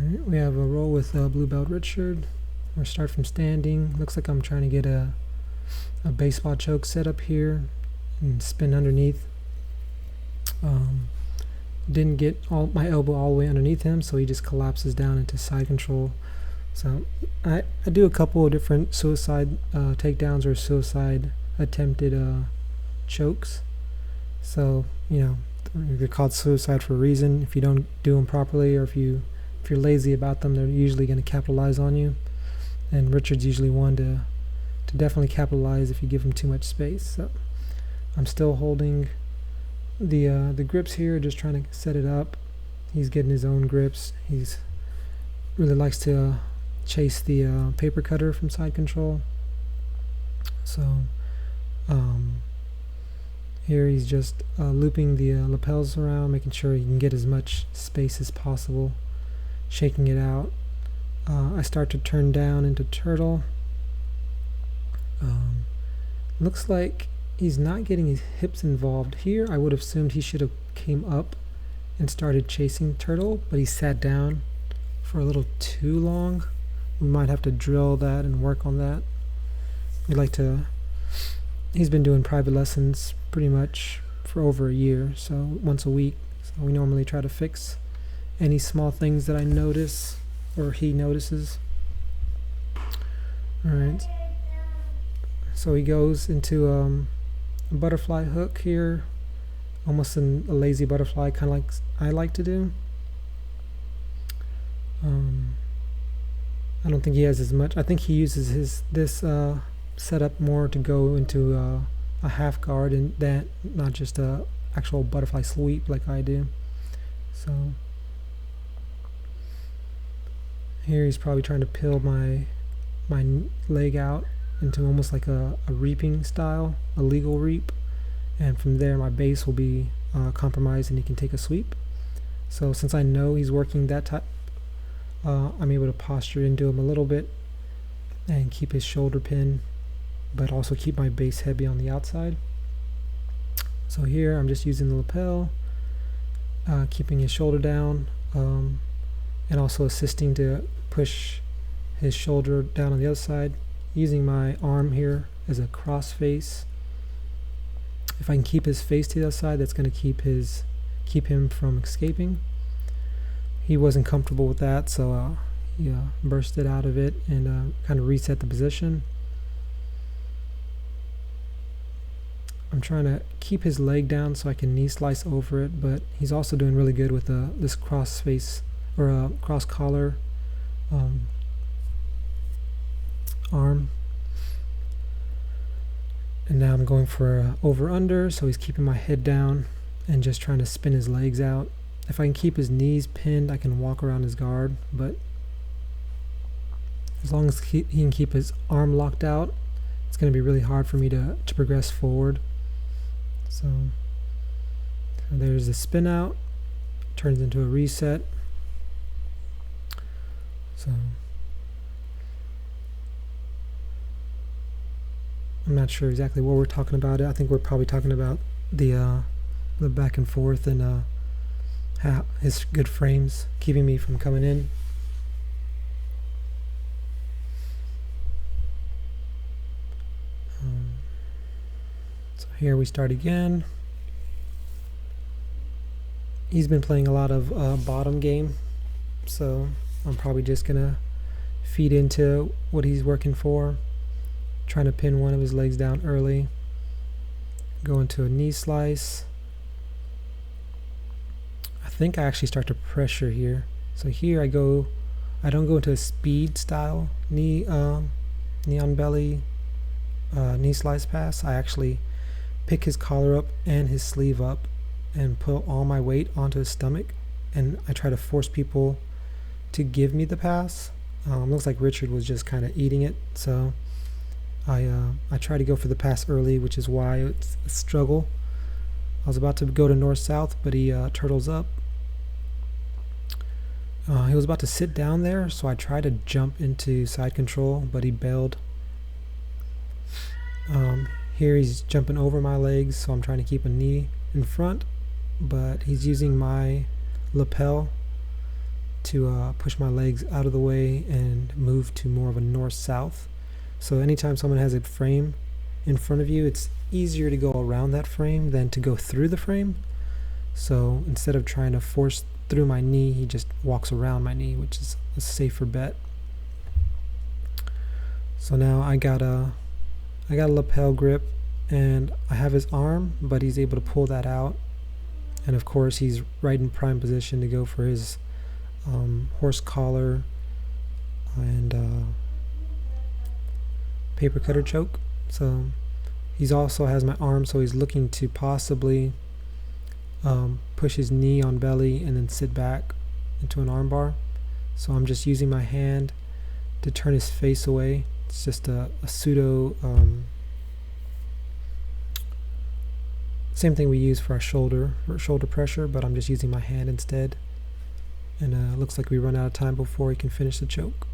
Alright, we have a roll with Blue Belt Richard. We'll start from standing. Looks like I'm trying to get a baseball choke set up here and spin underneath. Didn't get my elbow all the way underneath him, so he just collapses down into side control. So I do a couple of different suicide takedowns or suicide attempted chokes. So, you know, they're called suicide for a reason. If you don't do them properly, or if you're lazy about them, they're usually going to capitalize on you. And Richard's usually one to definitely capitalize if you give him too much space. So I'm still holding the grips here, just trying to set it up. He's getting his own grips. He's really likes to chase the paper cutter from side control. So here he's just looping the lapels around, making sure he can get as much space as possible, shaking it out. I start to turn down into turtle. Looks like he's not getting his hips involved here. I would have assumed he should have came up and started chasing turtle, but he sat down for a little too long. We might have to drill that and work on that. He's been doing private lessons pretty much for over a year, so once a week. So we normally try to fix any small things that I notice or he notices. Alright, so he goes into a butterfly hook here, almost a lazy butterfly, kind of like I like to do. I don't think he has as much. I think he uses this setup more to go into a half guard and that, not just a actual butterfly sweep like I do. So here he's probably trying to peel my leg out into almost like a reaping style, a legal reap, and from there my base will be compromised and he can take a sweep. So since I know he's working that type, I'm able to posture into him a little bit and keep his shoulder pin, but also keep my base heavy on the outside. So here I'm just using the lapel, keeping his shoulder down, and also assisting to push his shoulder down on the other side, using my arm here as a cross face. If I can keep his face to the other side, that's going to keep him from escaping. He wasn't comfortable with that, so he bursted out of it and kind of reset the position. I'm trying to keep his leg down so I can knee slice over it, but he's also doing really good with this cross face or cross collar arm. And now I'm going for over under, so he's keeping my head down and just trying to spin his legs out. If I can keep his knees pinned, I can walk around his guard, but as long as he can keep his arm locked out, it's going to be really hard for me to progress forward. So there's the spin out, turns into a reset. So I'm not sure exactly what we're talking about. I think we're probably talking about the back and forth and how his good frames keeping me from coming in. So here we start again. He's been playing a lot of bottom game, so I'm probably just gonna feed into what he's working for, trying to pin one of his legs down early, go into a knee slice. I think I actually start to pressure here. So here I don't go into a speed style knee on belly knee slice pass. I actually pick his collar up and his sleeve up and put all my weight onto his stomach, and I try to force people to give me the pass. Looks like Richard was just kind of eating it, so I try to go for the pass early, which is why it's a struggle. I was about to go to north-south, but he turtles up. He was about to sit down there, so I tried to jump into side control, but he bailed. Here he's jumping over my legs, so I'm trying to keep a knee in front, but he's using my lapel to push my legs out of the way and move to more of a north-south. So anytime someone has a frame in front of you, it's easier to go around that frame than to go through the frame. So instead of trying to force through my knee, he just walks around my knee, which is a safer bet. So now I got a lapel grip, and I have his arm, but he's able to pull that out. And of course, he's right in prime position to go for his horse collar and paper cutter choke. So he's also has my arm, so he's looking to possibly push his knee on belly and then sit back into an arm bar. So I'm just using my hand to turn his face away. It's just a pseudo same thing we use for our shoulder pressure, but I'm just using my hand instead. And looks like we run out of time before he can finish the choke.